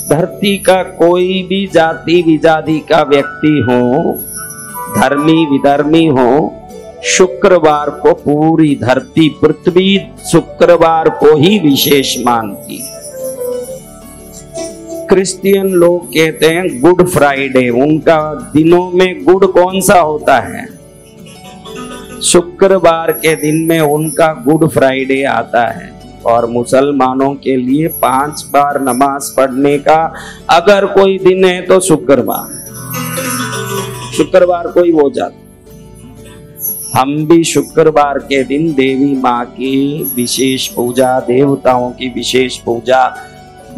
धरती का कोई भी जाति विजाति का व्यक्ति हो, धर्मी विधर्मी हो, शुक्रवार को पूरी धरती पृथ्वी शुक्रवार को ही विशेष मानती है। क्रिश्चियन लोग कहते हैं गुड फ्राइडे, उनका दिनों में गुड कौन सा होता है? शुक्रवार के दिन में उनका गुड फ्राइडे आता है। और मुसलमानों के लिए 5 बार नमाज पढ़ने का अगर कोई दिन है तो शुक्रवार, शुक्रवार को ही हो जाता। हम भी शुक्रवार के दिन देवी माँ की विशेष पूजा, देवताओं की विशेष पूजा,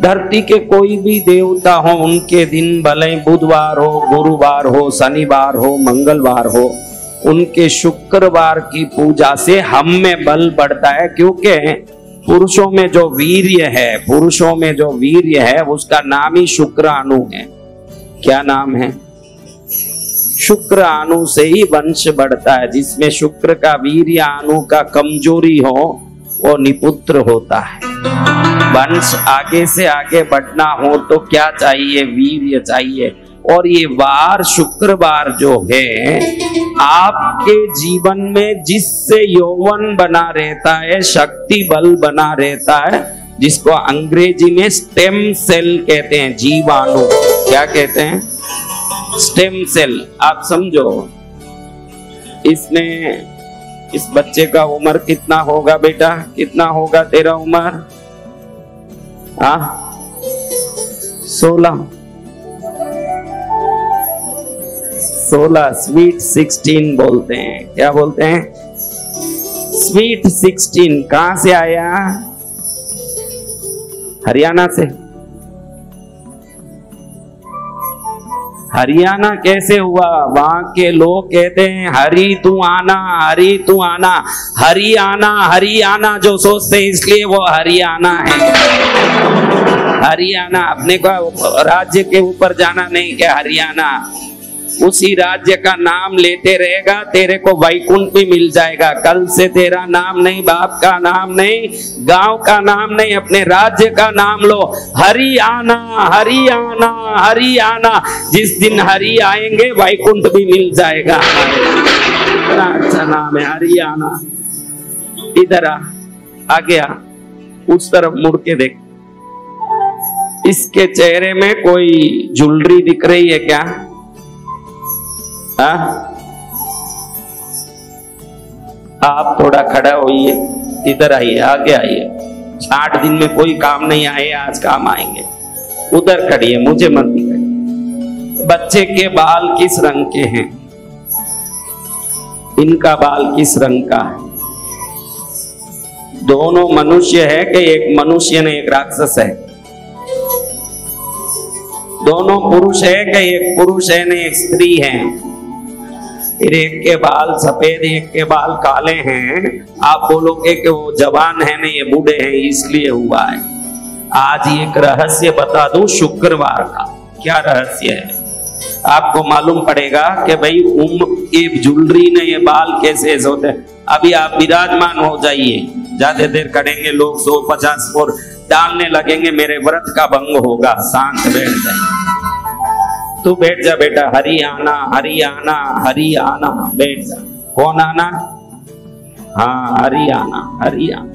धरती के कोई भी देवता हो उनके दिन, भले बुधवार हो, गुरुवार हो, शनिवार हो, मंगलवार हो, उनके शुक्रवार की पूजा से हम में बल बढ़ता है। क्योंकि पुरुषों में जो वीर्य है, पुरुषों में जो वीर्य है उसका नाम ही शुक्राणु है। क्या नाम है? शुक्राणु से ही वंश बढ़ता है। जिसमें शुक्र का वीर्य अणु का कमजोरी हो वो निपुत्र होता है। वंश आगे से आगे बढ़ना हो तो क्या चाहिए? वीर्य चाहिए। और ये वार शुक्रवार जो है आपके जीवन में जिससे यौवन बना रहता है, शक्ति बल बना रहता है, जिसको अंग्रेजी में स्टेम सेल कहते हैं, जीवाणु। क्या कहते हैं? Stem cell. आप समझो, इसमें इस बच्चे का उम्र कितना होगा बेटा? कितना होगा तेरा उम्र? 16 स्वीट 16 बोलते हैं। क्या बोलते हैं? स्वीट 16। कहां से आया? हरियाणा से। हरियाणा कैसे हुआ? वहां के लोग कहते हैं हरी तू आना, हरी तू आना, हरियाणा, हरियाणा जो सोचते हैं इसलिए वो हरियाणा है। हरियाणा अपने को राज्य के ऊपर जाना नहीं, क्या हरियाणा? उसी राज्य का नाम लेते रहेगा, तेरे को वैकुंठ भी मिल जाएगा। कल से तेरा नाम नहीं, बाप का नाम नहीं, गांव का नाम नहीं, अपने राज्य का नाम लो। हरियाणा, हरियाणा, हरियाणा। जिस दिन हरि आएंगे वैकुंठ भी मिल जाएगा। बड़ा अच्छा नाम है हरियाणा। इधर आ गया, उस तरफ मुड़ के देख। इसके चेहरे में कोई ज्वेलरी दिख रही है क्या? आप थोड़ा खड़ा होइए, इधर आइए, आगे आइए। 60 दिन में कोई काम नहीं आए, आज काम आएंगे। उधर खड़िए, मुझे मत दिखाइए। बच्चे के बाल किस रंग के हैं? इनका बाल किस रंग का है? दोनों मनुष्य है कि एक मनुष्य ने एक राक्षस है? दोनों पुरुष है कि एक पुरुष है ने एक स्त्री है? फिर एक के बाल सफेद, एक के बाल काले हैं। आप बोलोगे कि वो जवान है नहीं, ये बूढ़े हैं इसलिए हुआ है। आज एक रहस्य बता दूं शुक्रवार का। क्या रहस्य है? आपको मालूम पड़ेगा कि भाई ये ज्वेलरी ने ये बाल कैसे होते हैं। अभी आप विराजमान हो जाइए, ज्यादा देर करेंगे लोग 150 और डालने लगेंगे, मेरे व्रत का भंग होगा। शांत बैठ जाइए। तू बैठ जा बेटा। हरियाणा, हरियाणा, हरियाणा। बैठ जा। कौन आना? हाँ, हरियाणा, हरियाणा।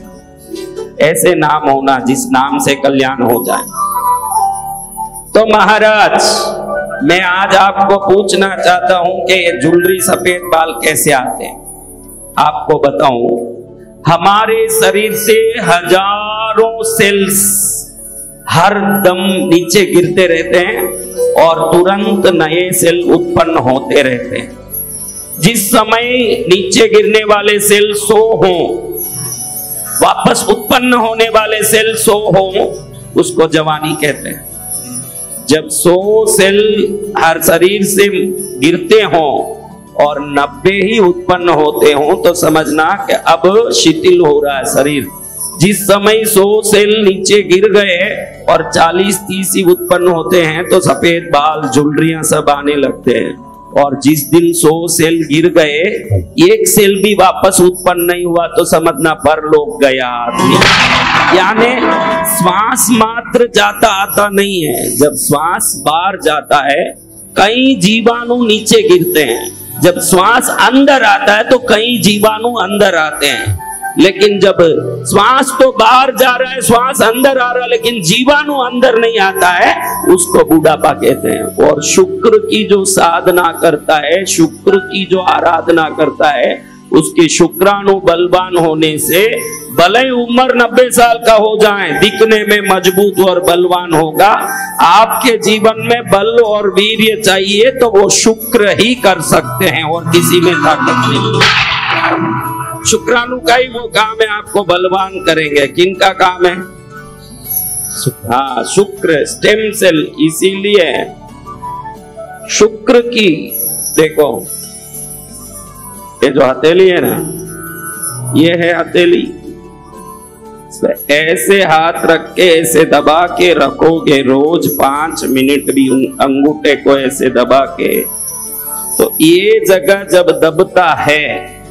ऐसे नाम होना जिस नाम से कल्याण हो जाए। तो महाराज, मैं आज आपको पूछना चाहता हूं कि ये ज्वेलरी सफेद बाल कैसे आते हैं। आपको बताऊं, हमारे शरीर से हजारों सेल्स हर दम नीचे गिरते रहते हैं और तुरंत नए सेल उत्पन्न होते रहते हैं। जिस समय नीचे गिरने वाले सेल 100 हो, वापस उत्पन्न होने वाले सेल 100 हो, उसको जवानी कहते हैं। जब 100 सेल हर शरीर से गिरते हो और 90 ही उत्पन्न होते हो तो समझना कि अब शिथिल हो रहा है शरीर। जिस समय 100 सेल नीचे गिर गए और 40-30 ही उत्पन्न होते हैं तो सफेद बाल, ज्वेलरियां सब आने लगते हैं। और जिस दिन 100 सेल गिर गए, एक सेल भी वापस उत्पन्न नहीं हुआ, तो समझना परलोक गया आदमी। यानी श्वास मात्र जाता आता नहीं है। जब श्वास बाहर जाता है, कई जीवाणु नीचे गिरते हैं। जब श्वास अंदर आता है तो कई जीवाणु अंदर आते हैं। लेकिन जब श्वास तो बाहर जा रहा है, श्वास अंदर आ रहा है, लेकिन जीवाणु अंदर नहीं आता है, उसको बुढ़ापा कहते हैं। और शुक्र की जो साधना करता है, शुक्र की जो आराधना करता है, उसके शुक्राणु बलवान होने से भले उम्र 90 साल का हो जाए, दिखने में मजबूत और बलवान होगा। आपके जीवन में बल और वीर्य चाहिए तो वो शुक्र ही कर सकते हैं, और किसी में ताकत नहीं। शुक्राणु का ही वो काम है, आपको बलवान करेंगे। किनका काम है? हाँ, शुक्र, स्टेम सेल। इसीलिए शुक्र की देखो, ये जो हथेली है ना, ये है हथेली। ऐसे हाथ रख के ऐसे दबा के रखोगे रोज 5 मिनट भी अंगूठे को ऐसे दबा के, तो ये जगह जब दबता है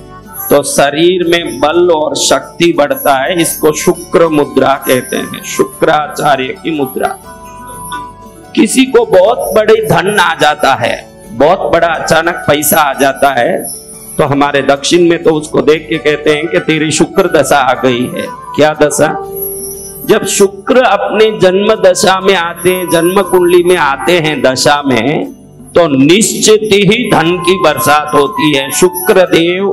तो शरीर में बल और शक्ति बढ़ता है। इसको शुक्र मुद्रा कहते हैं, शुक्राचार्य की मुद्रा। किसी को बहुत बड़े धन आ जाता है, बहुत बड़ा अचानक पैसा आ जाता है, तो हमारे दक्षिण में तो उसको देख के कहते हैं कि तेरी शुक्र दशा आ गई है। क्या दशा? जब शुक्र अपने जन्म दशा में आते हैं, जन्म कुंडली में आते हैं दशा में, तो निश्चित ही धन की बरसात होती है। शुक्र देव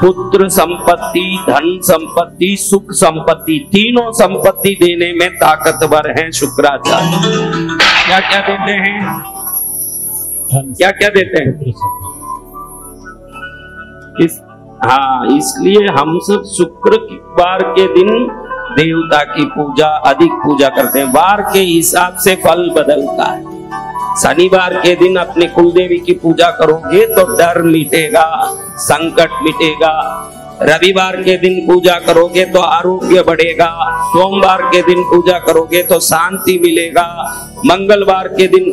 पुत्र संपत्ति, धन संपत्ति, सुख संपत्ति, तीनों संपत्ति देने में ताकतवर है शुक्राचार्य। क्या क्या देते हैं? क्या क्या देते हैं? हाँ, इसलिए हम सब शुक्रवार के दिन देवता की पूजा, अधिक पूजा करते हैं। वार के हिसाब से फल बदलता है। शनिवार के दिन अपने कुलदेवी की पूजा करोगे तो डर मिटेगा, संकट मिटेगा। रविवार के दिन पूजा करोगे तो आरोग्य बढ़ेगा। सोमवार के दिन पूजा करोगे तो शांति मिलेगा। मंगलवार के दिन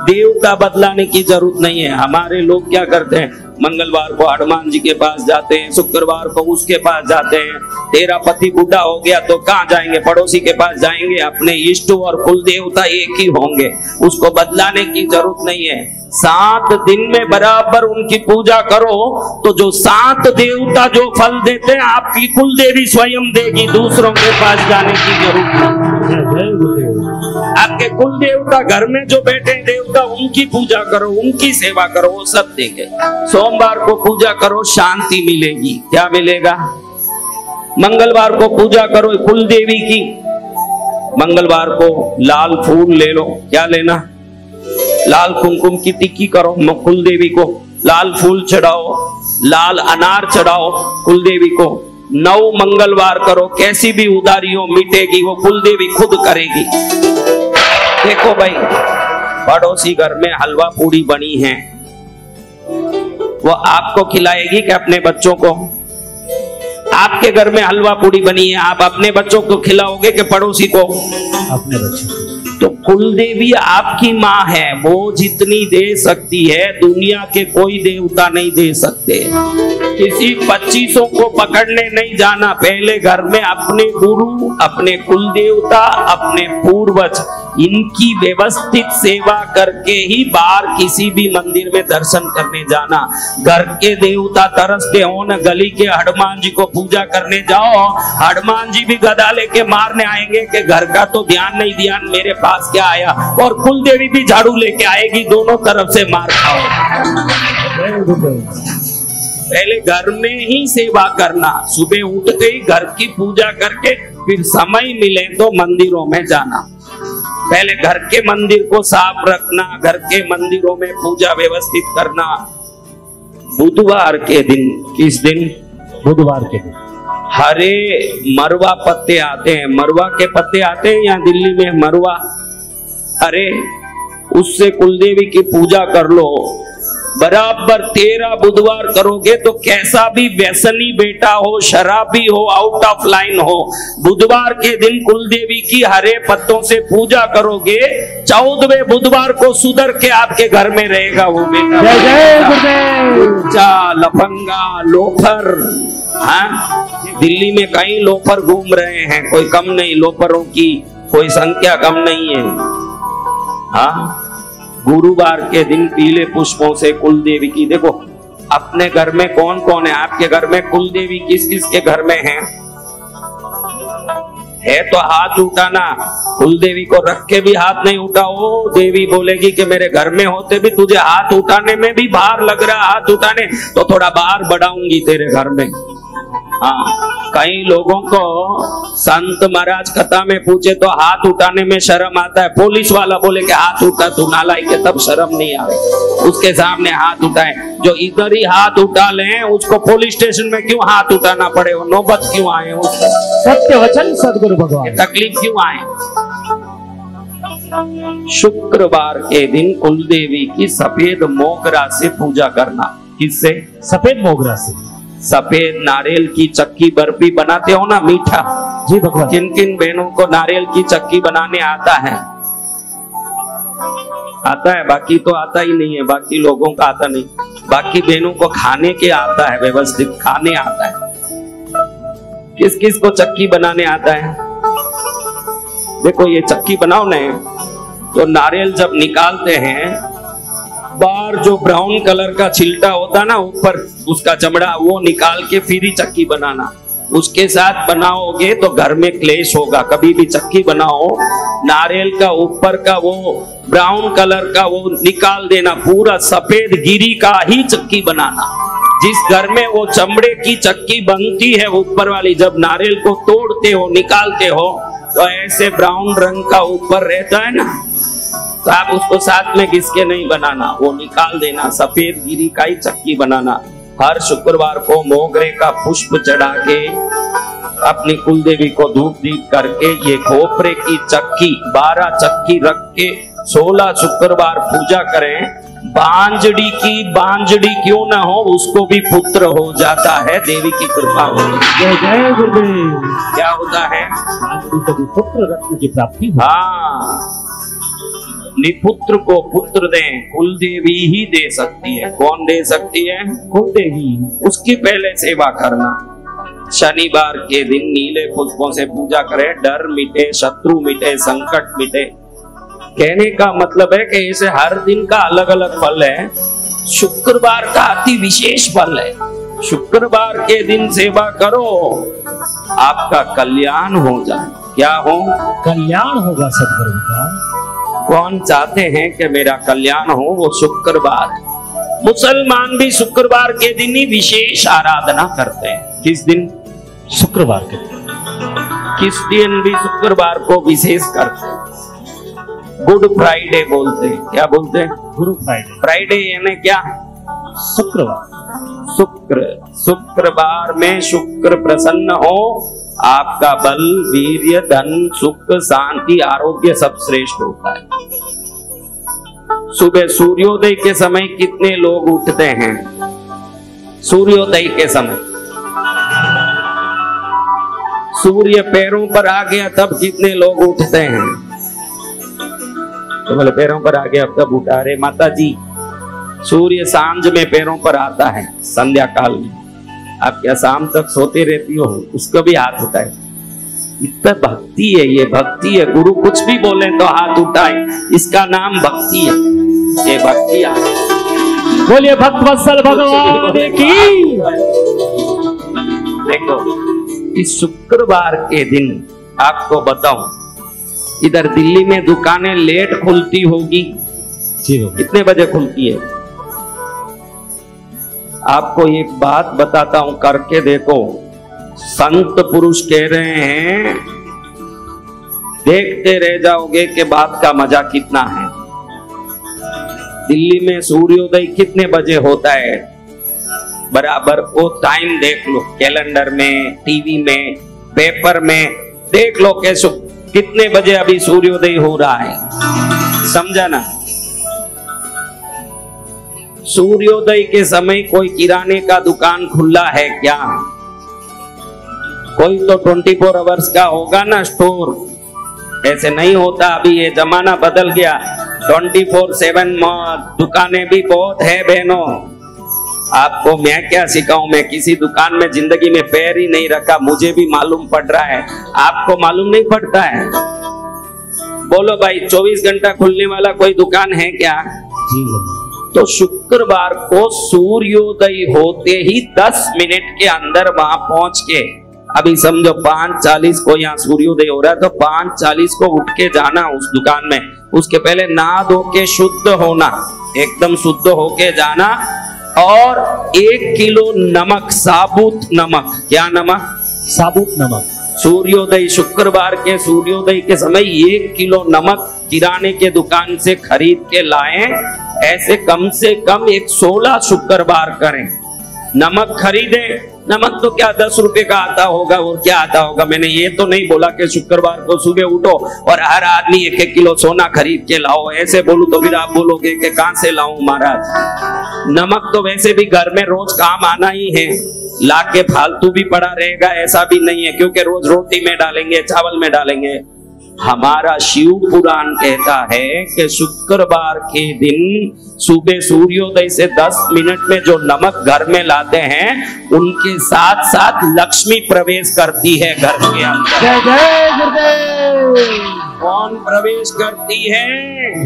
देवता बदलाने की जरूरत नहीं है। हमारे लोग क्या करते हैं, मंगलवार को हनुमान जी के पास जाते हैं, शुक्रवार को उसके पास जाते हैं। तेरा पति बूढ़ा हो गया तो कहाँ जाएंगे? पड़ोसी के पास जाएंगे। अपने इष्ट और कुल देवता एक ही होंगे, उसको बदलाने की जरूरत नहीं है। 7 दिन में बराबर उनकी पूजा करो तो जो 7 देवता जो फल देते हैं, आपकी कुल देवी स्वयं देगी, दूसरों के पास जाने की जरूरत नहीं। आपके कुल देवता घर में जो बैठे देवता, उनकी पूजा करो, उनकी सेवा करो, वो सब देंगे। सोमवार को पूजा करो, शांति मिलेगी। क्या मिलेगा? मंगलवार को पूजा करो कुल देवी की। मंगलवार को लाल फूल ले लो। क्या लेना? लाल कुमकुम की टिक्की करो, कुल देवी को लाल फूल चढ़ाओ, लाल अनार चढ़ाओ कुल देवी को। 9 मंगलवार करो, कैसी भी उदारी हो मिटेगी, वो कुल देवी खुद करेगी। देखो भाई, पड़ोसी घर में हलवा पूड़ी बनी है, वो आपको खिलाएगी कि अपने बच्चों को? आपके घर में हलवा पूड़ी बनी है, आप अपने बच्चों को खिलाओगे कि पड़ोसी को? अपने बच्चों। तो कुल देवी आपकी माँ है, वो जितनी दे सकती है दुनिया के कोई देवता नहीं दे सकते। किसी 2500 को पकड़ने नहीं जाना, पहले घर में अपने गुरु, अपने कुल देवता, अपने पूर्वज, इनकी व्यवस्थित सेवा करके ही बाहर किसी भी मंदिर में दर्शन करने जाना। घर के देवता तरसते हो न, गली के हनुमान जी को पूजा करने जाओ, हनुमान जी भी गदा लेके मारने आएंगे कि घर का तो ध्यान नहीं, ध्यान मेरे पास क्या आया, और कुल देवी भी झाड़ू लेके आएगी, दोनों तरफ से मार खाओ। पहले घर में ही सेवा करना, सुबह उठ गई घर की पूजा करके, फिर समय मिले तो मंदिरों में जाना। पहले घर के मंदिर को साफ रखना, घर के मंदिरों में पूजा व्यवस्थित करना। बुधवार के दिन, किस दिन? बुधवार के दिन हरे मरवा पत्ते आते हैं, मरवा के पत्ते आते हैं यहाँ दिल्ली में, मरवा हरे, उससे कुलदेवी की पूजा कर लो। बराबर 13 बुधवार करोगे तो कैसा भी व्यसनी बेटा हो, शराबी हो, आउट ऑफ लाइन हो, बुधवार के दिन कुलदेवी की हरे पत्तों से पूजा करोगे, 14वें बुधवार को सुधर के आपके घर में रहेगा वो बेटा। जय जय गुरुदेव। ऊंचा लफंगा लोफर, हाँ दिल्ली में कई लोफर घूम रहे हैं, कोई कम नहीं, लोफरों की कोई संख्या कम नहीं है। हाँ गुरुवार के दिन पीले पुष्पों से कुल देवी की, देखो अपने घर में कौन कौन है, आपके घर में कुल देवी किस किस के घर में है तो हाथ उठाना। कुल देवी को रख के भी हाथ नहीं उठाओ, देवी बोलेगी कि मेरे घर में होते भी तुझे हाथ उठाने में भी भार लग रहा, हाथ उठाने तो थोड़ा बाहर बढ़ाऊंगी तेरे घर में। हाँ कई लोगों को संत महाराज कथा में पूछे तो हाथ उठाने में शर्म आता है, पुलिस वाला बोले कि हाथ उठा तू नालायक है, तब शर्म नहीं आए उसके सामने हाथ उठाए। जो इधर ही हाथ उठा ले उसको पुलिस स्टेशन में क्यों हाथ उठाना पड़े, वो नौबत क्यों आए, सत्य वचन सदगुरु भगवान, तकलीफ क्यों आए। शुक्रवार के दिन कुल देवी की सफेद मोगरा से पूजा करना। किससे? सफेद मोगरा से। सफेद नारियल की चक्की बर्फी बनाते हो ना, मीठा। जी भगवान। किन किन बहनों को नारियल की चक्की बनाने आता है? आता है, बाकी तो आता ही नहीं है, बाकी लोगों का आता नहीं। बाकी बहनों को खाने के आता है, व्यवस्थित खाने आता है। किस किस को चक्की बनाने आता है? देखो ये चक्की बनाओ ना, तो नारियल जब निकालते हैं बाहर जो ब्राउन कलर का छिलटा होता ना ऊपर उसका चमड़ा, वो निकाल के फिर ही चक्की बनाना। उसके साथ बनाओगे तो घर में क्लेश होगा। कभी भी चक्की बनाओ, नारियल का ऊपर का वो ब्राउन कलर का वो निकाल देना, पूरा सफेद गिरी का ही चक्की बनाना। जिस घर में वो चमड़े की चक्की बनती है ऊपर वाली, जब नारियल को तोड़ते हो निकालते हो तो ऐसे ब्राउन रंग का ऊपर रहता है ना, तो आप उसको साथ में घिस के नहीं बनाना, वो निकाल देना, सफेद गिरी का ही चक्की बनाना। हर शुक्रवार को मोगरे का पुष्प चढ़ा के अपनी कुल देवी को धूप दीप करके ये खोपरे की चक्की 12 चक्की रख के 16 शुक्रवार पूजा करें। बांजड़ी की बांजड़ी क्यों ना हो, उसको भी पुत्र हो जाता है, देवी की कृपा होती है। जय जय गुरुदेव। क्या होता है? पुत्र रत्न की प्राप्ति। हाँ, निपुत्र को पुत्र दें, कुल देवी ही दे सकती है। कौन दे सकती है? कुल देवी। उसकी पहले सेवा करना। शनिवार के दिन नीले पुष्पों से पूजा करें, डर मिटे, शत्रु मिटे, संकट मिटे। कहने का मतलब है कि इसे हर दिन का अलग अलग फल है, शुक्रवार का अति विशेष फल है। शुक्रवार के दिन सेवा करो, आपका कल्याण हो जाए। क्या हो? कल्याण होगा सदगुरु का। कौन चाहते हैं कि मेरा कल्याण हो? वो शुक्रवार। मुसलमान भी शुक्रवार के दिन ही विशेष आराधना करते हैं। किस दिन? शुक्रवार के दिन। क्रिश्चियन भी शुक्रवार को विशेष करते हैं, गुड फ्राइडे बोलते हैं। क्या बोलते हैं? गुरु फ्राइडे। फ्राइडे यानी क्या? शुक्रवार। शुक्रवार में शुक्र प्रसन्न हो, आपका बल, वीर्य, धन, सुख, शांति, आरोग्य सब श्रेष्ठ होता है। सुबह सूर्योदय के समय कितने लोग उठते हैं? सूर्योदय के समय सूर्य पैरों पर आ गया तब कितने लोग उठते हैं? तो बोले पैरों पर आ गया तब उठा रहे। माता जी, सूर्य सांझ में पैरों पर आता है, संध्या काल में। आप क्या शाम तक सोते रहती हो? उसको भी हाथ उठाए। इतना भक्ति है, ये भक्ति है। गुरु कुछ भी बोले तो हाथ उठाए, इसका नाम भक्ति है। ये भक्ति है। बोलिए भक्तवत्सल भगवान की। देखो इस शुक्रवार के दिन आपको बताऊं, इधर दिल्ली में दुकानें लेट खुलती होगी। कितने बजे खुलती है? आपको एक बात बताता हूं, करके देखो। संत पुरुष कह रहे हैं, देखते रह जाओगे कि बात का मजा कितना है। दिल्ली में सूर्योदय कितने बजे होता है? बराबर वो टाइम देख लो, कैलेंडर में, टीवी में, पेपर में देख लो कि कितने बजे अभी सूर्योदय हो रहा है। समझा ना? सूर्योदय के समय कोई किराने का दुकान खुला है क्या? कोई तो 24 आवर्स का होगा ना स्टोर। ऐसे नहीं होता। अभी ये जमाना बदल गया, 24/7 दुकानें भी बहुत है बहनों। आपको मैं क्या सिखाऊं, मैं किसी दुकान में जिंदगी में पैर ही नहीं रखा, मुझे भी मालूम पड़ रहा है, आपको मालूम नहीं पड़ता है। बोलो भाई 24 घंटा खुलने वाला कोई दुकान है क्या? जी तो शुक्रवार को सूर्योदय होते ही 10 मिनट के अंदर वहां पहुंच के, अभी समझो 5:40 को यहाँ सूर्योदय हो रहा है, तो 5:40 को उठ के जाना उस दुकान में। उसके पहले नहा धो के शुद्ध होना, एकदम शुद्ध होके जाना, और 1 किलो नमक, साबुत नमक। क्या नमक? साबुत नमक। सूर्योदय, शुक्रवार के सूर्योदय के समय 1 किलो नमक किराने के दुकान से खरीद के लाएं। ऐसे कम से कम 16 शुक्रवार करें। नमक खरीदे, नमक तो क्या 10 रुपए का आता होगा और क्या आता होगा। मैंने ये तो नहीं बोला कि शुक्रवार को सुबह उठो और हर आदमी 1-1 किलो सोना खरीद के लाओ। ऐसे बोलूं तो फिर आप बोलोगे कि कहां से लाऊं महाराज। नमक तो वैसे भी घर में रोज काम आना ही है, लाके फालतू भी पड़ा रहेगा ऐसा भी नहीं है, क्योंकि रोज रोटी में डालेंगे, चावल में डालेंगे। हमारा शिव पुराण कहता है कि शुक्रवार के दिन सुबह सूर्योदय से 10 मिनट में जो नमक घर में लाते हैं, उनके साथ साथ लक्ष्मी प्रवेश करती है घर के अंदर। जय जय गुरुदेव। कौन प्रवेश करती है?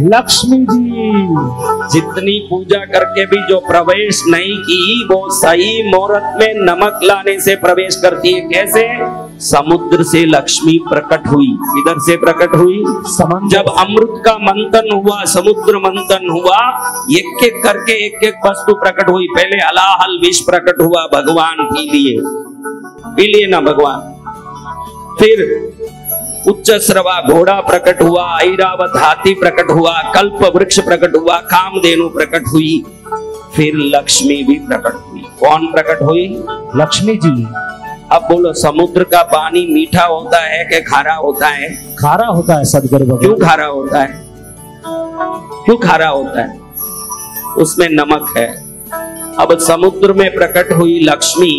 लक्ष्मी जी। जितनी पूजा करके भी जो प्रवेश नहीं की, वो सही मुहूर्त में नमक लाने से प्रवेश करती है। कैसे? समुद्र से लक्ष्मी प्रकट हुई। इधर से प्रकट हुई जब अमृत का मंथन हुआ, समुद्र मंथन हुआ, एक एक करके एक एक वस्तु प्रकट हुई। पहले हलाहल विष प्रकट हुआ, भगवान पी लिए ना भगवान। फिर उच्च श्रवा घोड़ा प्रकट हुआ, ऐरावत हाथी प्रकट हुआ, कल्प वृक्ष प्रकट हुआ, कामधेनु प्रकट हुई, फिर लक्ष्मी भी प्रकट हुई। कौन प्रकट हुई? लक्ष्मी जी। अब बोलो, समुद्र का पानी मीठा होता है कि खारा होता है? खारा होता है सदगुरु भगवान। क्यों खारा होता है? क्यों खारा होता है? उसमें नमक है। अब समुद्र में प्रकट हुई लक्ष्मी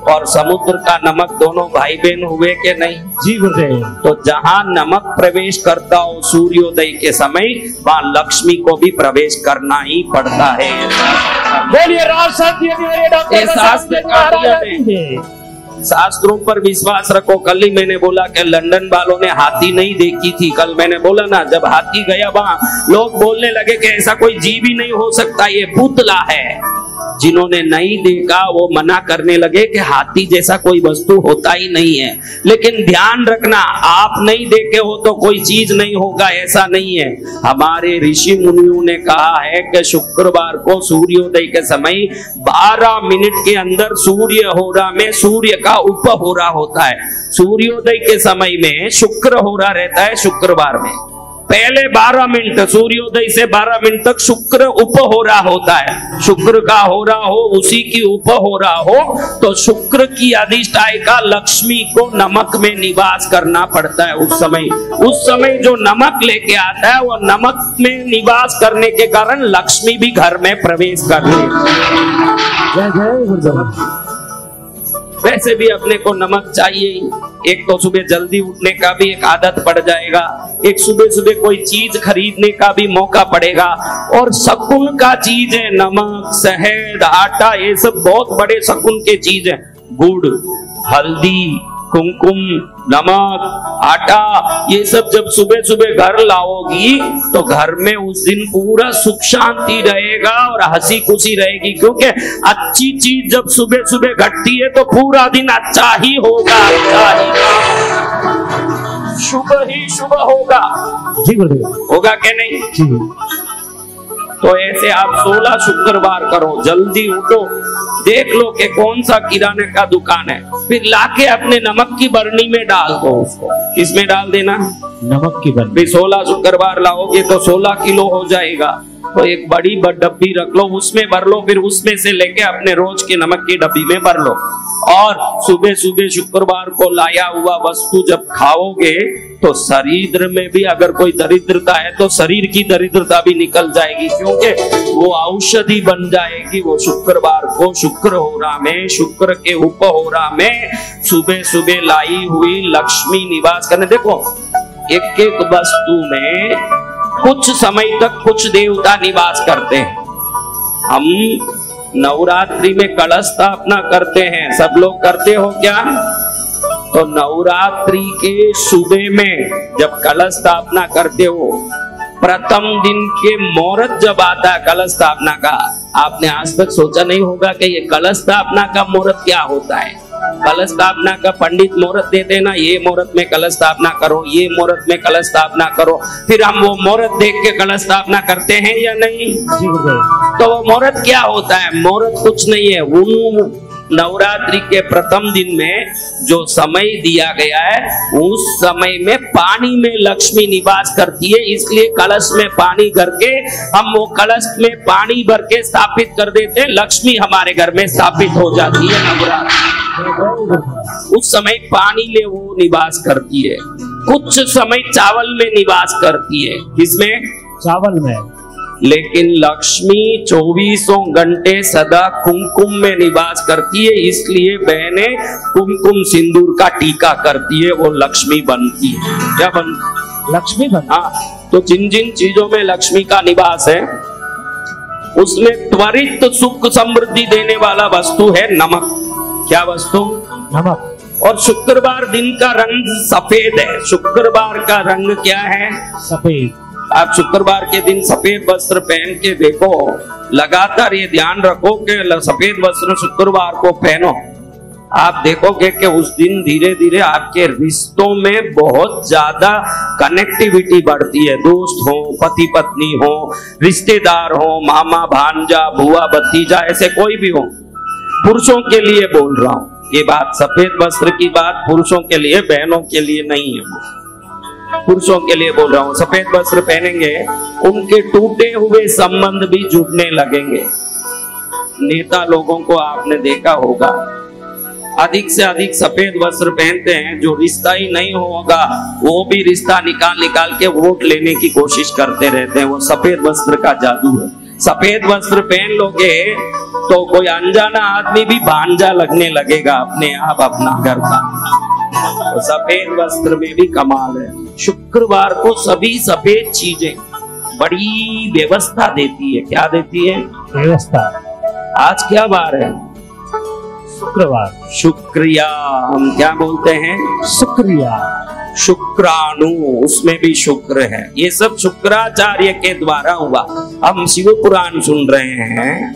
और समुद्र का नमक दोनों भाई बहन हुए के नहीं? जी गुरुदेव। तो जहां नमक प्रवेश करता हो सूर्योदय के समय, वहां लक्ष्मी को भी प्रवेश करना ही पड़ता है। बोलिए डॉक्टर शास्त्र का नियम है। शास्त्रों पर विश्वास रखो। कल ही मैंने बोला कि लंदन वालों ने हाथी नहीं देखी थी। कल मैंने बोला ना, जब हाथी गया वहां लोग बोलने लगे कि ऐसा कोई जीव ही नहीं हो सकता, ये पुतला है। जिन्होंने नहीं देखा वो मना करने लगे कि हाथी जैसा कोई वस्तु होता ही नहीं है। लेकिन ध्यान रखना, आप नहीं देखे हो तो कोई चीज नहीं होगा, ऐसा नहीं है। हमारे ऋषि मुनियों ने कहा है कि शुक्रवार को सूर्योदय के समय 12 मिनट के अंदर सूर्य होरा में सूर्य का उपहोरा होता है। सूर्योदय के समय में शुक्र होरा रहता है। शुक्रवार में पहले 12 मिनट, सूर्योदय से 12 मिनट तक शुक्र उपहोरा होता है। शुक्र का होरा हो, उसी की उपहोरा हो, तो शुक्र की अधिष्ठायिका लक्ष्मी को नमक में निवास करना पड़ता है। उस समय जो नमक लेके आता है, वो नमक में निवास करने के कारण लक्ष्मी भी घर में प्रवेश कर ले। वैसे भी अपने को नमक चाहिए। एक तो सुबह जल्दी उठने का भी एक आदत पड़ जाएगा, एक सुबह सुबह कोई चीज खरीदने का भी मौका पड़ेगा। और शकुन का चीज है नमक, शहद, आटा, ये सब बहुत बड़े शकुन के चीज है। गुड़, हल्दी, कुमकुम, नमक, आटा, ये सब जब सुबह सुबह घर लाओगी तो घर में उस दिन पूरा सुख शांति रहेगा और हंसी खुशी रहेगी। क्योंकि अच्छी चीज जब सुबह सुबह घटती है तो पूरा दिन अच्छा ही होगा, अच्छा ही, शुभ होगा। जी गुरुदेव। होगा क्या नहीं? जी। तो ऐसे आप 16 शुक्रवार करो, जल्दी उठो, देख लो कि कौन सा किराने का दुकान है, फिर लाके अपने नमक की बरनी में डाल दो। उसको इसमें डाल देना, नमक की बरनी। फिर 16 शुक्रवार लाओगे तो 16 किलो हो जाएगा। तो एक बड़ी डब्बी रख लो, उसमें भर लो, फिर उसमें से लेके अपने रोज के नमक की डब्बी में भर लो। और सुबह सुबह शुक्रवार को लाया हुआ वस्तु जब खाओगे तो शरीर में भी अगर कोई दरिद्रता है तो शरीर की दरिद्रता भी निकल जाएगी, क्योंकि वो औषधि बन जाएगी। वो शुक्रवार को शुक्र होरा में, शुक्र के उपहोरा में सुबह सुबह लाई हुई लक्ष्मी निवास करने। देखो एक एक वस्तु में कुछ समय तक कुछ देवता निवास करते हैं। हम नवरात्रि में कलश स्थापना करते हैं, सब लोग करते हो क्या? तो नवरात्रि के सुबह में जब कलश स्थापना करते हो, प्रथम दिन के मुहूर्त जब आता है कलश स्थापना का, आपने आज तक सोचा नहीं होगा कि ये कलश स्थापना का मुहूर्त क्या होता है। कलश स्थापना का पंडित मुहूर्त देते हैं ना, ये मुहूर्त में कलश स्थापना करो, ये मुहूर्त में कलश स्थापना करो, फिर हम वो मुहूर्त देख के कलश स्थापना करते हैं या नहीं? तो वो मुहूर्त क्या होता है? मुहूर्त कुछ नहीं है, उन नवरात्रि के प्रथम दिन में जो समय दिया गया है उस समय में पानी में लक्ष्मी निवास करती है, इसलिए कलश में पानी करके हम वो कलश में पानी भर के स्थापित कर देते हैं, लक्ष्मी हमारे घर में स्थापित हो जाती है। नवरात्रि उस समय पानी में वो निवास करती है, कुछ समय चावल में निवास करती है। किसमें? चावल में। लेकिन लक्ष्मी 24 घंटे सदा कुमकुम में निवास करती है, इसलिए बहनें कुमकुम सिंदूर का टीका करती है, वो लक्ष्मी बनती है। क्या बनती? लक्ष्मी बनती। हाँ, तो जिन जिन चीजों में लक्ष्मी का निवास है उसमें त्वरित सुख समृद्धि देने वाला वस्तु है नमक। क्या वस्तु? नमक। और शुक्रवार दिन का रंग सफेद है। शुक्रवार का रंग क्या है? सफेद। आप शुक्रवार के दिन सफेद वस्त्र पहन के देखो, लगातार ये ध्यान रखो कि सफेद वस्त्र शुक्रवार को पहनो। आप देखोगे कि उस दिन धीरे धीरे आपके रिश्तों में बहुत ज्यादा कनेक्टिविटी बढ़ती है। दोस्त हो, पति पत्नी हो, रिश्तेदार हो, मामा भांजा, बुआ भतीजा, ऐसे कोई भी हो। पुरुषों के लिए बोल रहा हूं ये बात, सफेद वस्त्र की बात पुरुषों के लिए, बहनों के लिए नहीं है, पुरुषों के लिए बोल रहा हूं। सफेद वस्त्र पहनेंगे, उनके टूटे हुए संबंध भी जुड़ने लगेंगे। नेता लोगों को आपने देखा होगा, अधिक से अधिक सफेद वस्त्र पहनते हैं, जो रिश्ता ही नहीं होगा वो भी रिश्ता निकाल निकाल के वोट लेने की कोशिश करते रहते हैं। वो सफेद वस्त्र का जादू है। सफेद वस्त्र पहन लोगे तो कोई अनजाना आदमी भी भांजा लगने लगेगा अपने आप अपना घर का। तो सफेद वस्त्र में भी कमाल है। शुक्रवार को सभी सफेद चीजें बड़ी व्यवस्था देती है। क्या देती है? व्यवस्था। आज क्या बार है? शुक्रवार। शुक्रिया। हम क्या बोलते हैं? शुक्रिया। शुक्राणु, उसमें भी शुक्र है। ये सब शुक्राचार्य के द्वारा हुआ। हम शिव पुराण सुन रहे हैं।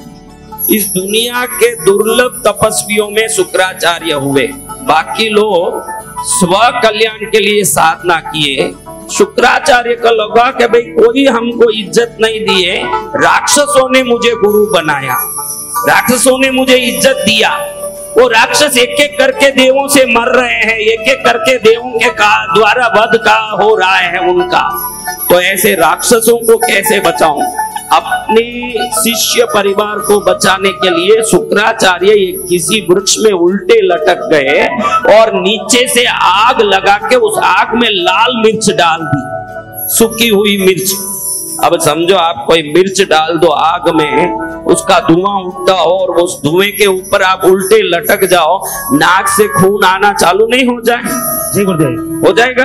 इस दुनिया के दुर्लभ तपस्वियों में शुक्राचार्य हुए, बाकी लोग स्व कल्याण के लिए साधना किए। शुक्राचार्य को लगा कि भाई कोई हमको इज्जत नहीं दिए, राक्षसों ने मुझे गुरु बनाया, राक्षसों ने मुझे इज्जत दिया। वो राक्षस एक एक करके देवों से मर रहे हैं, एक एक करके देवों के द्वारा वध का हो रहा है उनका। तो ऐसे राक्षसों को कैसे बचाऊं? अपने शिष्य परिवार को बचाने के लिए शुक्राचार्य किसी वृक्ष में उल्टे लटक गए और नीचे से आग लगा के उस आग में लाल मिर्च डाल दी, सूखी हुई मिर्च। अब समझो आप कोई मिर्च डाल दो आग में, उसका धुआं उठता हो और उस धुएं के ऊपर आप उल्टे लटक जाओ, नाक से खून आना चालू नहीं हो जाए? जी गुरुदेव। हो जाएगा।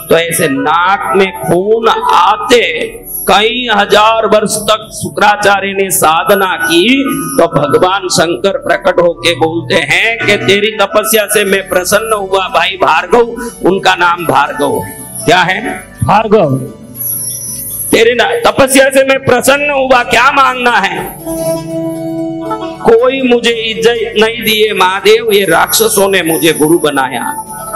तो ऐसे नाक में खून आते कई हजार वर्ष तक शुक्राचार्य ने साधना की, तो भगवान शंकर प्रकट होके बोलते हैं कि तेरी तपस्या से मैं प्रसन्न हुआ भाई भार्गव। उनका नाम भार्गव। क्या है? भार्गव। तेरे तपस्या से मैं प्रसन्न हुआ, क्या मांगना है? कोई मुझे इज्जत नहीं दिए महादेव, ये राक्षसों ने मुझे गुरु बनाया।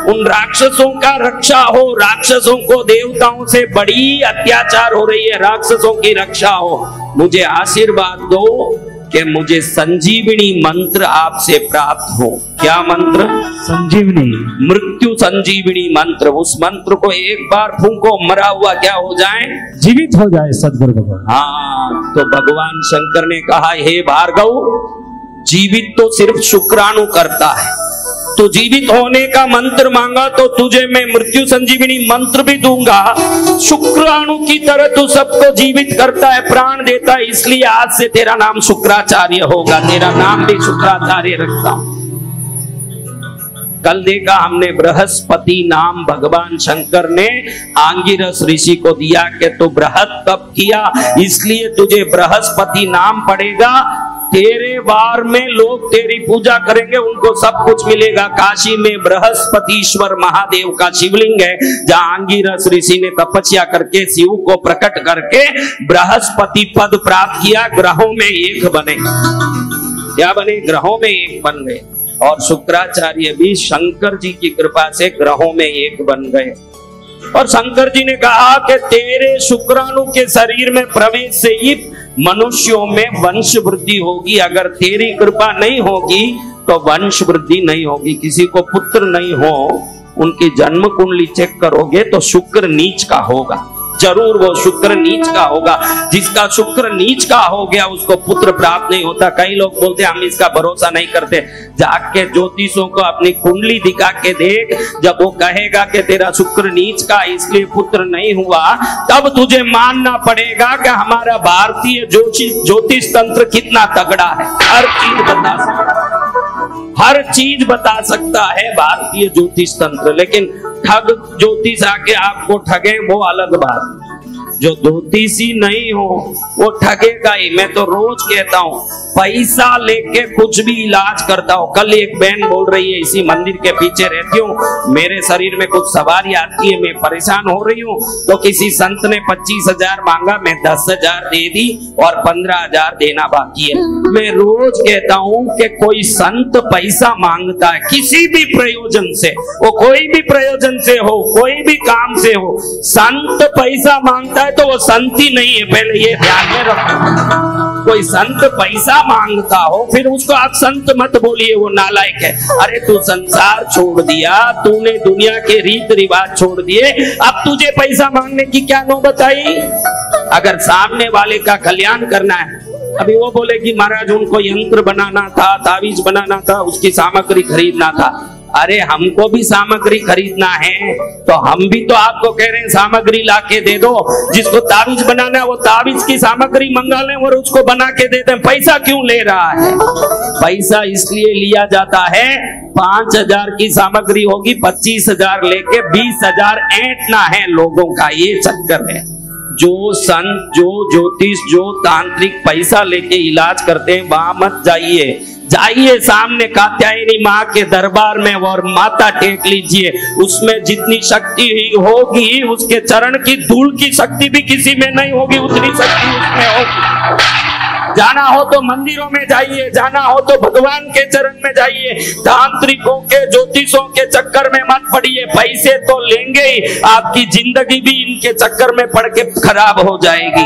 उन राक्षसों का रक्षा हो, राक्षसों को देवताओं से बड़ी अत्याचार हो रही है, राक्षसों की रक्षा हो। मुझे आशीर्वाद दो कि मुझे संजीवनी मंत्र आपसे प्राप्त हो। क्या मंत्र? संजीवनी। मृत्यु संजीवनी मंत्र। उस मंत्र को एक बार फूंको, मरा हुआ क्या हो जाए? जीवित हो जाए सद्गुरु भगवान। हाँ, तो भगवान शंकर ने कहा हे भार्गव, जीवित तो सिर्फ शुक्राणु करता है, तू जीवित होने का मंत्र मांगा तो तुझे मैं मृत्यु संजीवनी मंत्र भी दूंगा। शुक्राणु की तरह तू सबको जीवित करता है, प्राण देता है, इसलिए आज से तेरा नाम शुक्राचार्य होगा। तेरा नाम भी शुक्राचार्य रखता हूं। कल देखा हमने बृहस्पति नाम भगवान शंकर ने आंगिरस ऋषि को दिया कि तू बृहत तप किया, इसलिए तुझे बृहस्पति नाम पड़ेगा। तेरे बार में लोग तेरी पूजा करेंगे, उनको सब कुछ मिलेगा। काशी में बृहस्पतिश्वर महादेव का शिवलिंग है, जहां आंगिरस ऋषि ने तपस्या करके शिव को प्रकट करके बृहस्पति पद प्राप्त किया। ग्रहों में एक बने, क्या बने? ग्रहों में एक बन गए। और शुक्राचार्य भी शंकर जी की कृपा से ग्रहों में एक बन गए। और शंकर जी ने कहा कि तेरे शुक्राणु के शरीर में प्रवेश से ही मनुष्यों में वंश वृद्धि होगी। अगर तेरी कृपा नहीं होगी तो वंश वृद्धि नहीं होगी। किसी को पुत्र नहीं हो, उनकी जन्म कुंडली चेक करोगे तो शुक्र नीच का होगा, जरूर वो शुक्र नीच का होगा। जिसका शुक्र नीच का हो गया उसको पुत्र प्राप्त नहीं होता। कई लोग बोलते हम इसका भरोसा नहीं करते। जाके ज्योतिषों को अपनी कुंडली दिखा के देख, जब वो कहेगा कि तेरा शुक्र नीच का इसलिए पुत्र नहीं हुआ, तब तुझे मानना पड़ेगा कि हमारा भारतीय ज्योतिष तंत्र कितना तगड़ा है। हर चीज बता सकता है, हर चीज बता सकता है भारतीय ज्योतिष तंत्र। लेकिन ठग ज्योतिष आके आपको ठगे वो अलग बात। जो ज्योतिषी नहीं हो वो ठगेगा ही। मैं तो रोज कहता हूँ पैसा लेके कुछ भी इलाज करता हूँ। कल एक बहन बोल रही है, इसी मंदिर के पीछे रहती हूँ, मेरे शरीर में कुछ सवारी आती है, मैं परेशान हो रही हूँ। तो किसी संत ने 25,000 मांगा, मैं 10,000 दे दी और 15,000 देना बाकी है। मैं रोज कहता हूँ कि कोई संत पैसा मांगता है किसी भी प्रयोजन से, वो कोई भी प्रयोजन से हो, कोई भी काम से हो, संत पैसा मांगता है तो वो संत ही नहीं है। पहले ये ध्यान में रखो। कोई संत पैसा मांगता हो फिर उसको आप संत मत बोलिए, वो नालायक है। अरे तू संसार छोड़ दिया, तूने दुनिया के रीत रिवाज छोड़ दिए, अब तुझे पैसा मांगने की क्या नौबत आई? अगर सामने वाले का कल्याण करना है, अभी वो बोले कि महाराज उनको यंत्र बनाना था, तावीज बनाना था, उसकी सामग्री खरीदना था। अरे हमको भी सामग्री खरीदना है तो हम भी तो आपको कह रहे हैं सामग्री लाके दे दो। जिसको तावीज बनाना है वो तावीज की सामग्री मंगा लें और उसको बना के देते हैं। पैसा क्यों ले रहा है? पैसा इसलिए लिया जाता है, 5,000 की सामग्री होगी, 25,000 लेके 20,000 ऐंठना है लोगों का, ये चक्कर है। जो संत, जो ज्योतिष, जो तांत्रिक पैसा लेके इलाज करते हैं वहां मत जाइए। जाइए सामने कात्यायनी माँ के दरबार में और माथा टेक लीजिए। उसमें जितनी शक्ति होगी, उसके चरण की धूल की शक्ति भी किसी में नहीं होगी, उतनी शक्ति उसमें होगी। जाना हो तो मंदिरों में जाइए, जाना हो तो भगवान के चरण में जाइए। तांत्रिकों के, ज्योतिषों के चक्कर में मत पड़िए। पैसे तो लेंगे ही, आपकी जिंदगी भी इनके चक्कर में पड़ के खराब हो जाएगी।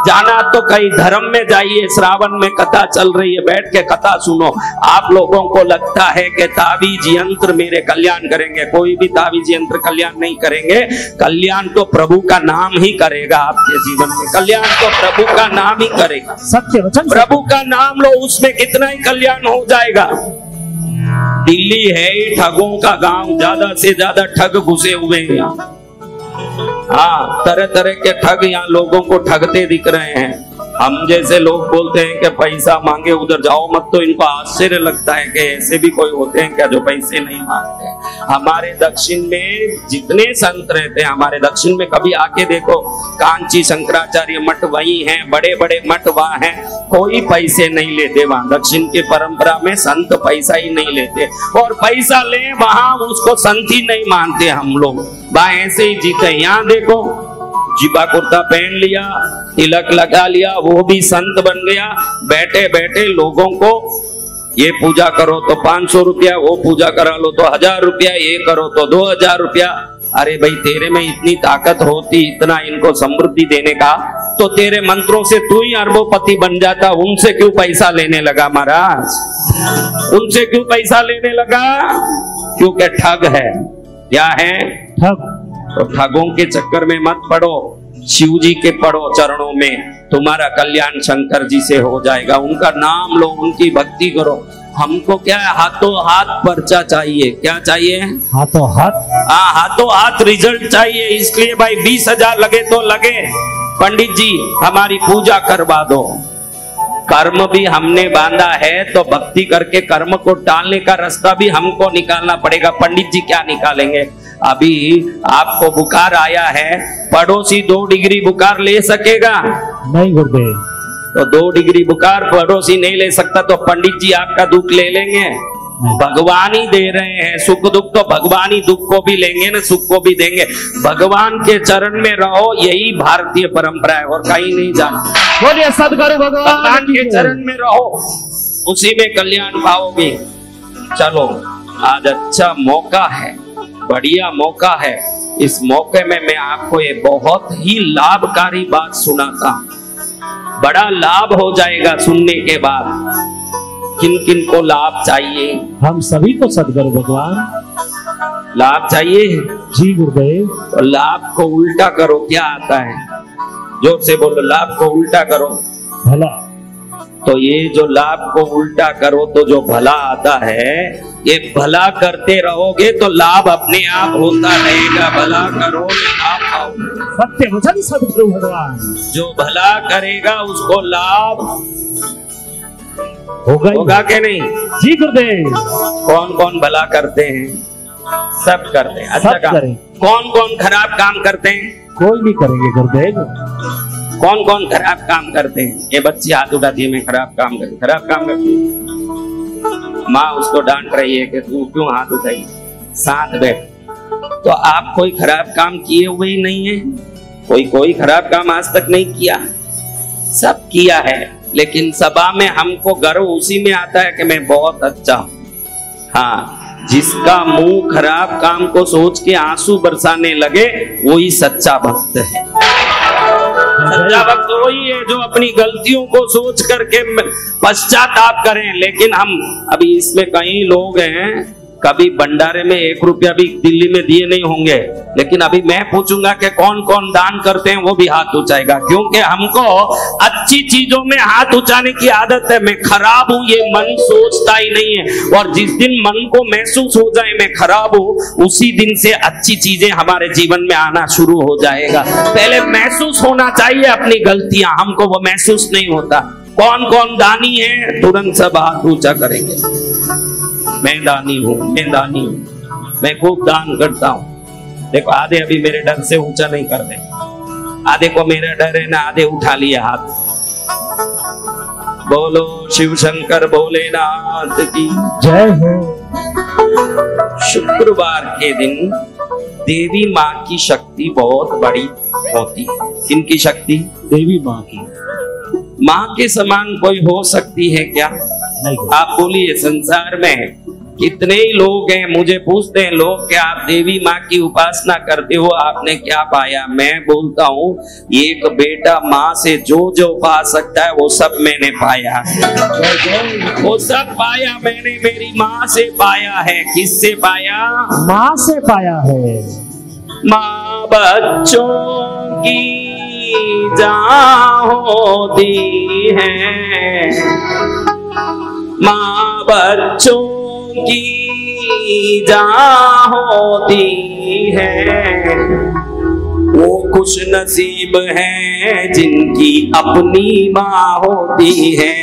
जाना तो कहीं धर्म में जाइए। श्रावण में कथा चल रही है, बैठ के कथा सुनो। आप लोगों को लगता है कि तावीज यंत्र मेरे कल्याण करेंगे, कोई भी तावीज यंत्र कल्याण नहीं करेंगे। कल्याण तो प्रभु का नाम ही करेगा। आपके जीवन में कल्याण तो प्रभु का नाम ही करेगा। सत्य वचन, प्रभु का नाम लो, उसमें कितना ही कल्याण हो जाएगा। दिल्ली है ठगों का गांव, ज्यादा से ज्यादा ठग घुसे हुए हैं यहाँ। हाँ, तरह तरह के ठग यहाँ लोगों को ठगते दिख रहे हैं। हम जैसे लोग बोलते हैं कि पैसा मांगे उधर जाओ मत, तो इनको आश्चर्य लगता है कि ऐसे भी कोई होते हैं क्या जो पैसे नहीं मांगते। हमारे दक्षिण में जितने संत रहते हैं, हमारे दक्षिण में कभी आके देखो, कांची शंकराचार्य मठ वही हैं, बड़े बड़े मठ वहाँ हैं, कोई पैसे नहीं लेते। वहाँ दक्षिण की परंपरा में संत पैसा ही नहीं लेते, और पैसा ले वहाँ उसको संत ही नहीं मानते हम लोग। वहाँ ऐसे ही जीते। यहाँ देखो, जीबा कुर्ता पहन लिया, तिलक लगा लिया, वो भी संत बन गया। बैठे बैठे लोगों को ये पूजा करो तो 500 रुपया, वो पूजा करा लो तो 1000 रुपया, ये करो तो 2000 रुपया। अरे भाई, तेरे में इतनी ताकत होती इतना इनको समृद्धि देने का, तो तेरे मंत्रों से तू ही अरबोपति बन जाता। उनसे क्यों पैसा लेने लगा महाराज? उनसे क्यों पैसा लेने लगा? क्योंकि ठग है। क्या है? ठग। तो ठगों के चक्कर में मत पड़ो, शिव जी के पड़ो चरणों में, तुम्हारा कल्याण शंकर जी से हो जाएगा। उनका नाम लो, उनकी भक्ति करो। हमको क्या है, हाथों हाथ पर्चा चाहिए। क्या चाहिए? हाथों हाथ। हाँ, हाथों हाथ रिजल्ट चाहिए। इसलिए भाई 20,000 लगे तो लगे, पंडित जी हमारी पूजा करवा दो। कर्म भी हमने बांधा है तो भक्ति करके कर्म को टालने का रास्ता भी हमको निकालना पड़ेगा। पंडित जी क्या निकालेंगे? अभी आपको बुखार आया है, पड़ोसी 2 डिग्री बुखार ले सकेगा? नहीं गुरुदेव। तो 2 डिग्री बुखार पड़ोसी नहीं ले सकता तो पंडित जी आपका दुख ले लेंगे? भगवान ही दे रहे हैं सुख दुख, तो भगवान ही दुख को भी लेंगे ना, सुख को भी देंगे। भगवान के चरण में रहो, यही भारतीय परंपरा है और कहीं नहीं जाना। बोलिए सद्गुरु भगवान के चरण में रहो, उसी में कल्याण पाओगे। चलो आज अच्छा मौका है, बढ़िया मौका है। इस मौके में मैं आपको ये बहुत ही लाभकारी बात सुनाता हूं। बड़ा लाभ हो जाएगा सुनने के बाद। किन किन को लाभ चाहिए? हम सभी को सद्गुरु भगवान लाभ चाहिए। जी गुरुदेव। तो लाभ को उल्टा करो, क्या आता है? जोर से बोलो, लाभ को उल्टा करो। भला। तो ये जो लाभ को उल्टा करो तो जो भला आता है, ये भला करते रहोगे तो लाभ अपने आप होता रहेगा। भला करो लाभ पाओगे। सत्य वचन सद्गुरु भगवान। जो भला करेगा उसको लाभ होगा कि नहीं? जी गुरुदेव। कौन कौन भला करते हैं? सब करते हैं। अच्छा काम। कौन कौन खराब काम करते हैं? कोई नहीं करेंगे गुरुदेव। कौन कौन खराब काम करते हैं? ये बच्ची हाथ उठाती है, मैं खराब काम करती। खराब काम करती है, माँ उसको डांट रही है कि तू क्यों हाथ उठाई, साथ बैठ। तो आप कोई खराब काम किए हुए ही नहीं है? कोई खराब काम आज तक नहीं किया? सब किया है, लेकिन सभा में हमको गर्व उसी में आता है कि मैं बहुत अच्छा हूं। हाँ, जिसका मुंह खराब काम को सोच के आंसू बरसाने लगे वही सच्चा भक्त है। सच्चा भक्त वही है जो अपनी गलतियों को सोच करके पश्चाताप करें। लेकिन हम अभी इसमें कई लोग हैं कभी भंडारे में 1 रुपया भी दिल्ली में दिए नहीं होंगे, लेकिन अभी मैं पूछूंगा कि कौन कौन दान करते हैं, वो भी हाथ उठाएगा। क्योंकि हमको अच्छी चीजों में हाथ उठाने की आदत है। मैं खराब हूं ये मन सोचता ही नहीं है, और जिस दिन मन को महसूस हो जाए मैं खराब हूं, उसी दिन से अच्छी चीजें हमारे जीवन में आना शुरू हो जाएगा। पहले महसूस होना चाहिए अपनी गलतियां, हमको वो महसूस नहीं होता। कौन कौन दानी है? तुरंत सब हाथ ऊंचा करेंगे। मैं दानी हूँ, मैं दानी हूँ, मैं खूब दान करता हूँ। देखो आधे अभी मेरे डर से ऊंचा नहीं कर रहे, आधे को मेरा डर है ना, आधे उठा लिया हाथ। बोलो शिव शंकर भोलेनाथ की जय हो। शुक्रवार के दिन देवी माँ की शक्ति बहुत बड़ी होती है। किनकी शक्ति? देवी माँ की। माँ के समान कोई हो सकती है क्या? नहीं। आप बोलिए, संसार में कितने ही लोग हैं, मुझे पूछते हैं लोग कि आप देवी माँ की उपासना करते हो, आपने क्या पाया? मैं बोलता हूँ एक बेटा माँ से जो जो पा सकता है वो सब मैंने पाया है। वो सब पाया मैंने, मेरी माँ से पाया है। किससे पाया? माँ से पाया है। माँ बच्चों की जान होती है, माँ बच्चों की जान होती है। वो खुश नसीब है जिनकी अपनी माँ होती है।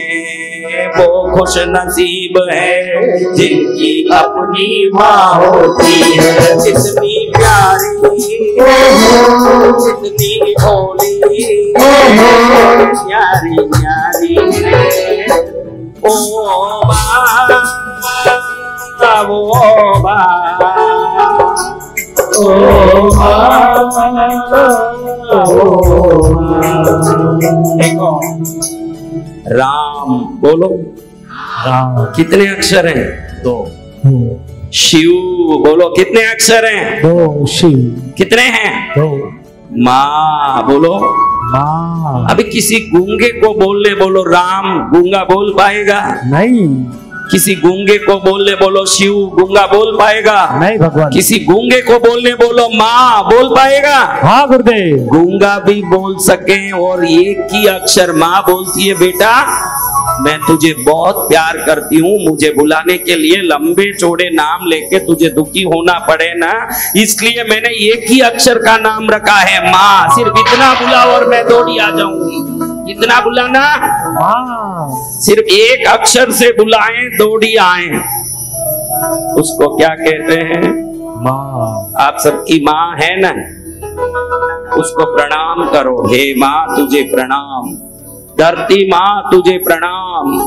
वो खुश नसीब है जिनकी अपनी माँ होती है। जितनी प्यारी, जितनी भोली, प्यारी प्यारी ओ बा, वो बा, ओ देखो राम, बोलो राम। कितने अक्षर हैं? 2। शिव, बोलो कितने अक्षर हैं? 2। शिव कितने हैं? 2। माँ, बोलो माँ। अभी किसी गूंगे को बोलने बोलो राम, गूंगा बोल पाएगा? नहीं। किसी गूंगे को बोलने बोलो शिव, गूंगा बोल पाएगा? नहीं भगवान। किसी गूंगे को बोलने बोलो माँ, बोल पाएगा? हाँ गुरुदेव। गूंगा भी बोल सके और एक ही अक्षर माँ बोलती है, बेटा मैं तुझे बहुत प्यार करती हूँ, मुझे बुलाने के लिए लंबे चौड़े नाम लेके तुझे दुखी होना पड़े ना, इसलिए मैंने एक ही अक्षर का नाम रखा है माँ। सिर्फ इतना बुलाओ और मैं दौड़ी आ जाऊंगी। कितना बुलाना? सिर्फ एक अक्षर से बुलाएं दौड़ी आए, उसको क्या कहते हैं? माँ। आप सबकी माँ है ना, उसको प्रणाम करो। हे माँ तुझे प्रणाम, धरती माँ तुझे प्रणाम,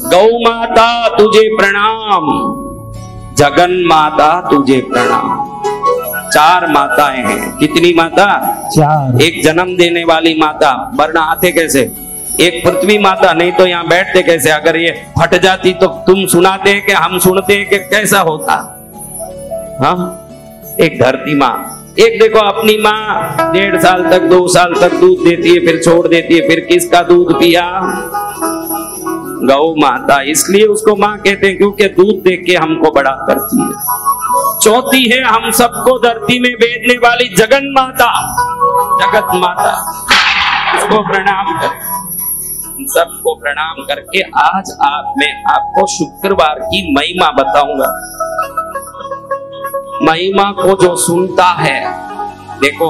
गौ माता तुझे प्रणाम, जगन माता तुझे प्रणाम। 4 माताएं हैं। कितनी माता? 4। एक जन्म देने वाली माता, वरना आते कैसे? एक पृथ्वी माता, नहीं तो यहाँ बैठते कैसे? अगर ये फट जाती तो तुम सुनाते हैं कि हम सुनते हैं कि कैसा होता? हाँ, एक धरती माँ। एक देखो अपनी माँ 1.5 साल तक 2 साल तक दूध देती है, फिर छोड़ देती है, फिर किसका दूध पिया? गौ माता। इसलिए उसको माँ कहते हैं क्योंकि दूध दे के हमको बड़ा करती है। चौथी है हम सबको धरती में भेजने वाली जगन माता, जगत माता, उसको प्रणाम कर, सबको प्रणाम करके आज मैं आपको शुक्रवार की महिमा बताऊंगा। महिमा को जो सुनता है, देखो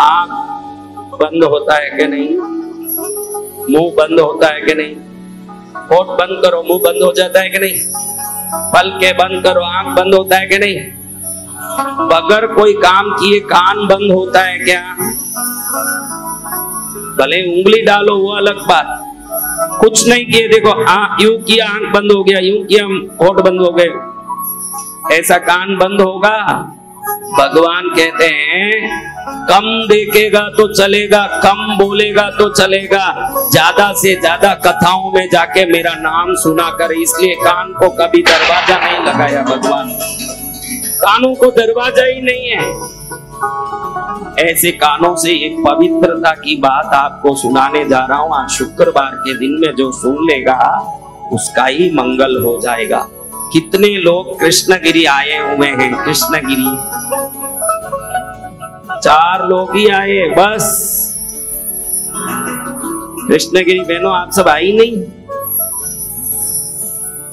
आंख बंद होता है कि नहीं, मुंह बंद होता है कि नहीं, होठ बंद करो मुंह बंद हो जाता है कि नहीं, पलके बंद करो आंख बंद होता है कि नहीं, बगैर कोई काम किए कान बंद होता है क्या? भले उंगली डालो वो अलग बात, कुछ नहीं किए देखो यूं किया आंख बंद हो गया, यूं किया होठ बंद हो गए, ऐसा कान बंद होगा? भगवान कहते हैं कम देखेगा तो चलेगा, कम बोलेगा तो चलेगा, ज्यादा से ज्यादा कथाओं में जाके मेरा नाम सुना कर। इसलिए कान को कभी दरवाजा नहीं लगाया भगवान, कानों को दरवाजा ही नहीं है। ऐसे कानों से एक पवित्रता की बात आपको सुनाने जा रहा हूं। आज शुक्रवार के दिन में जो सुन लेगा उसका ही मंगल हो जाएगा। कितने लोग कृष्णगिरी आए हुए हैं? कृष्णगिरी 4 लोग ही आए बस। कृष्णगिरी बहनों आप सब आई नहीं?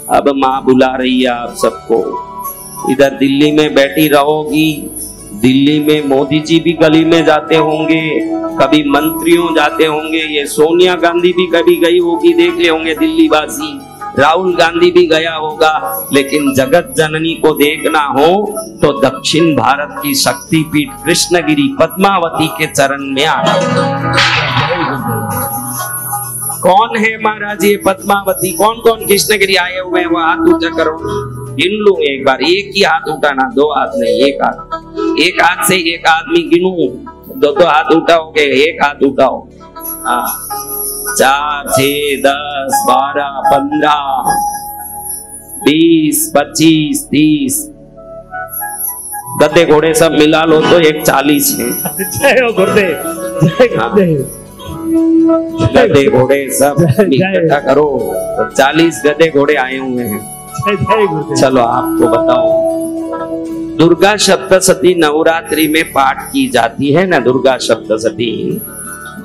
अब माँ बुला रही है आप सबको। इधर दिल्ली में बैठी रहोगी, दिल्ली में मोदी जी भी गली में जाते होंगे, कभी मंत्रियों जाते होंगे, ये सोनिया गांधी भी कभी गई होगी, देख ले होंगे दिल्ली वासी, राहुल गांधी भी गया होगा। लेकिन जगत जननी को देखना हो तो दक्षिण भारत की शक्तिपीठ कृष्णगिरी पद्मावती के चरण में आना। कौन है महाराज ये पद्मावती? कौन कौन कृष्णगिरी आए हुए हैं? वो हाथ ऊंचा करो, गिन लूं एक बार। एक ही हाथ उठाना, 2 हाथ नहीं, एक हाथ। एक हाथ से एक आदमी गिनूं, 2 हाथ उठाओगे, एक हाथ उठाओ। 4 6 10 12 15 20 25 30 गद्दे घोड़े सब मिला लो तो 140 है। जय हो गुरुदेव, जय गुरुदेव। गधे घोड़े सब इकट्ठा करो तो 40 गधे घोड़े आए हुए हैं। चलो आपको बताओ, दुर्गा सप्तशती नवरात्रि में पाठ की जाती है ना। दुर्गा सप्तशती,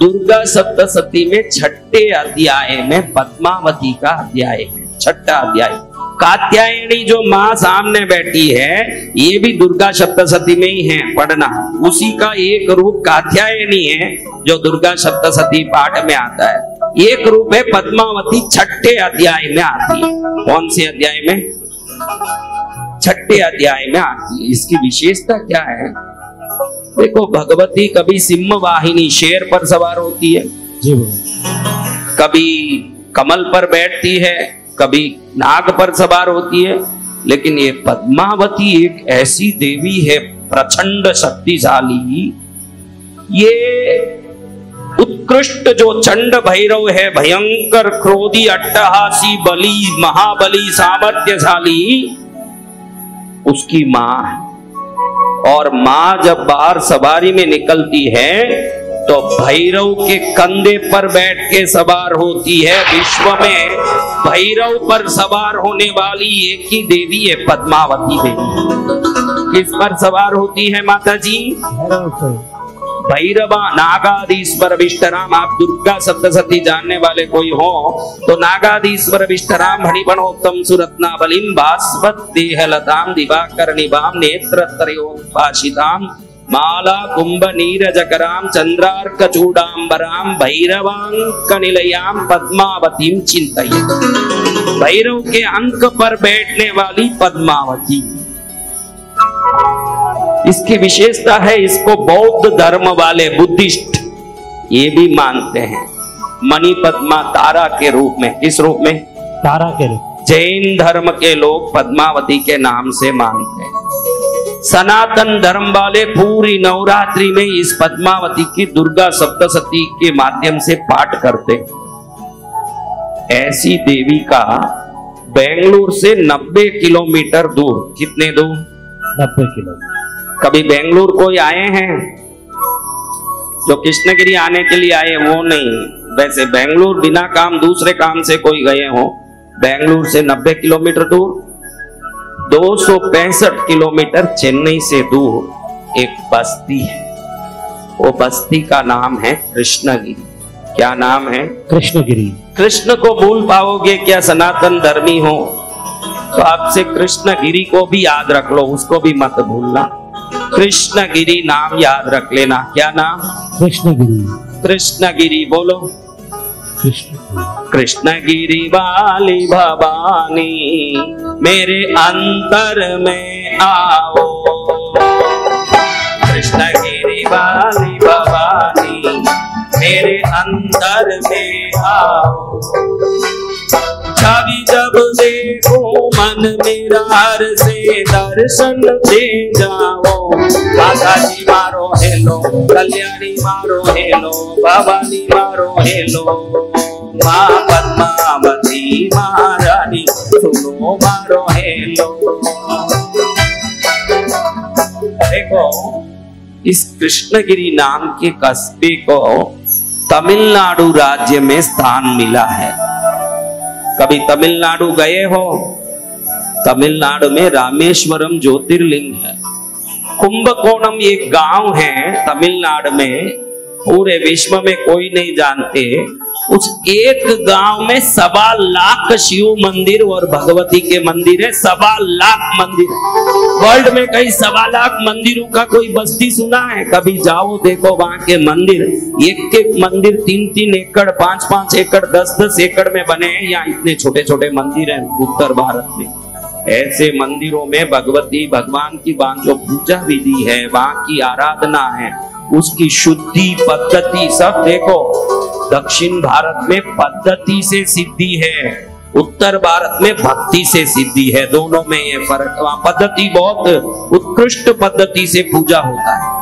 दुर्गा सप्तशती में 6ठे अध्याय में पद्मावती का अध्याय है, 6ठा अध्याय। कात्यायनी जो माँ सामने बैठी है ये भी दुर्गा सप्तशती में ही है, पढ़ना। उसी का एक रूप कात्यायनी है जो दुर्गा सप्तशती पाठ में आता है। एक रूप है पद्मावती, 6ठे अध्याय में आती है। कौन से अध्याय में? 6ठे अध्याय में आती है। इसकी विशेषता क्या है? देखो, भगवती कभी सिंह वाहिनी शेर पर सवार होती है, कभी कमल पर बैठती है, कभी नाग पर सवार होती है। लेकिन ये पद्मावती एक ऐसी देवी है प्रचंड शक्तिशाली। ये उत्कृष्ट जो चंड भैरव है, भयंकर क्रोधी अट्टहासी बली महाबली सामर्थ्यशाली, उसकी मां है। और मां जब बाहर सवारी में निकलती है तो भैरव के कंधे पर बैठ के सवार होती है। विश्व में भैरव पर सवार होने वाली एक ही देवी है, पद्मावती देवी। किस पर सवार होती है माता जी? भैरवा नागाधीश्वर विष्टराम। आप दुर्गा सप्तशती जानने वाले कोई हो तो नागाधीश्वर विष्टराम भणिपणोत्तम सुरत्ना बलिम भास्वत देहलताम दिवाकर निभाम नेत्र त्रयोद्भाषिताम माला कुंभ नीरज कराम चंद्रार्क चूडांबराम भैरवांक निलयाम पद्मावतीम चिंतये। भैरव के अंक पर बैठने वाली पद्मावती, इसकी विशेषता है, इसको बौद्ध धर्म वाले बुद्धिस्ट ये भी मानते हैं मणि पद्मा तारा के रूप में। किस रूप में? तारा के रूप। जैन धर्म के लोग पद्मावती के नाम से मानते हैं। सनातन धर्म वाले पूरी नवरात्रि में इस पद्मावती की दुर्गा सप्तशती के माध्यम से पाठ करते। ऐसी देवी का बेंगलुरु से 90 किलोमीटर दूर, कितने दूर? 90 किलोमीटर। कभी बेंगलुरु कोई आए हैं? जो कृष्णगिरी आने के लिए आए वो नहीं, वैसे बेंगलुरु बिना काम दूसरे काम से कोई गए हो, बेंगलुरु से 90 किलोमीटर दूर, 265 किलोमीटर चेन्नई से दूर एक बस्ती है। वो बस्ती का नाम है कृष्णगिरी। क्या नाम है? कृष्णगिरी। कृष्ण को भूल पाओगे क्या सनातन धर्मी हो? तो आपसे कृष्णगिरी को भी याद रख लो, उसको भी मत भूलना। कृष्णगिरी नाम याद रख लेना। क्या नाम? कृष्णगिरी। कृष्णगिरी बोलो। कृष्णगिरी वाली भवानी मेरे अंतर में आओ। कृष्णगिरी वाली भवानी मेरे अंतर में आओ। छवि जब देखो मन मेरा हर से दर्शन दे जाओ। माता जी मारो हेलो, कल्याणी मारो हेलो, भवानी मारो हेलो, माँ पद्मावती महारानी सुनो मारो हेलो। देखो इस कृष्णगिरी नाम के कस्बे को तमिलनाडु राज्य में स्थान मिला है। कभी तमिलनाडु गए हो? तमिलनाडु में रामेश्वरम ज्योतिर्लिंग है। कुंभकोणम एक गांव है तमिलनाडु में, पूरे विश्व में कोई नहीं जानते। उस एक गांव में 1.25 लाख शिव मंदिर और भगवती के मंदिर है। 1.25 लाख मंदिर। वर्ल्ड में कई 1.25 लाख मंदिरों का कोई बस्ती सुना है? कभी जाओ देखो वहां के मंदिर, एक एक मंदिर 3-3 एकड़ 5-5 एकड़ 10-10 एकड़ में बने हैं। यहाँ इतने छोटे छोटे मंदिर हैं उत्तर भारत में। ऐसे मंदिरों में भगवती भगवान की वहां जो पूजा विधि है, वहां की आराधना है, उसकी शुद्धि पद्धति सब देखो। दक्षिण भारत में पद्धति से सिद्धि है, उत्तर भारत में भक्ति से सिद्धि है। दोनों में ये फर्क। वहां पद्धति बहुत उत्कृष्ट पद्धति से पूजा होता है।